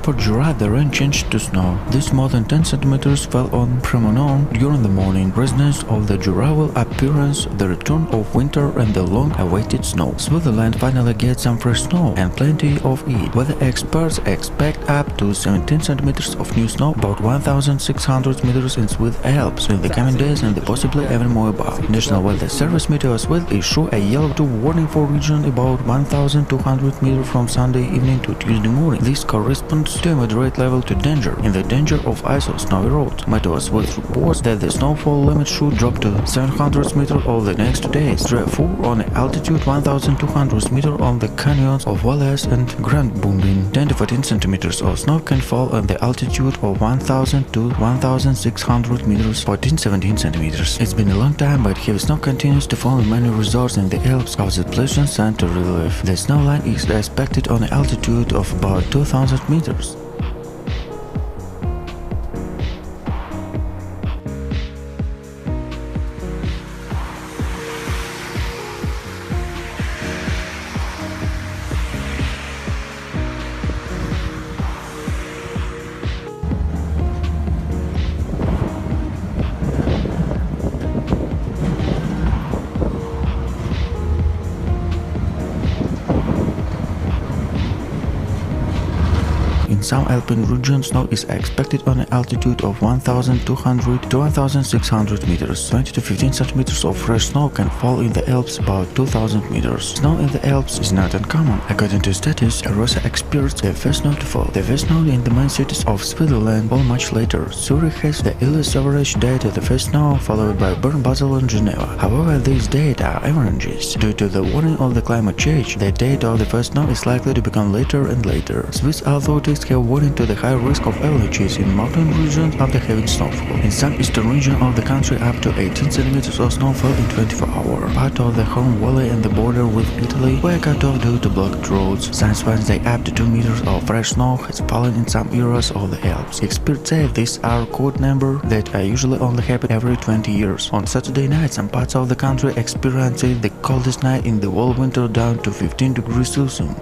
upper Jura, the rain changed to snow. This more than 10 centimeters fell on Premanon during the morning. Residents of the Jura will experience the return of winter and the long-awaited snow. Switzerland finally gets some fresh snow and plenty of it. Weather experts expect up to 17 centimeters of new snow, about 1,600 meters in Swiss Alps in the coming days and possibly even more above. National Weather Service MeteoSwiss issue a yellow warning for region about 1,200 meters from Sunday evening to Tuesday morning. This corresponds to a moderate level to danger, in the danger of ice or snowy roads. MeteoSwiss reports that the snowfall limit should drop to 700 meters over the next 2 days, therefore on altitude 1,200 meters on the canyons of Valais and Graubünden. 10 to 14 centimeters of snow can fall on the altitude of 1,000 to 1,600 meters, 14-17 centimeters. It's been a long time, but heavy snow continues to fall in many resorts in the Alps of the pleasant center relief. The snow line is expected on an altitude of about 2,000 meters. In some Alpine regions, snow is expected on an altitude of 1,200 to 1,600 meters. 20 to 15 centimeters of fresh snow can fall in the Alps about 2,000 meters. Snow in the Alps is not uncommon. According to studies, Arosa experts the first snow to fall. The first snow in the main cities of Switzerland fall much later. Zurich has the earliest average date of the first snow, followed by Bern, Basel and Geneva. However, these dates are averages. Due to the warning of the climate change, the date of the first snow is likely to become later and later. Swiss authorities have warning to the high risk of avalanches in mountain regions after having snowfall. In some eastern region of the country, up to 18 centimeters of snowfall in 24 hours. Part of the home valley and the border with Italy were cut off due to blocked roads. Science finds that up to 2 meters of fresh snow has fallen in some areas of the Alps. Experts say these are code numbers that are usually only happen every 20 years. On Saturday night, some parts of the country experienced the coldest night in the whole winter, down to 15 degrees Celsius.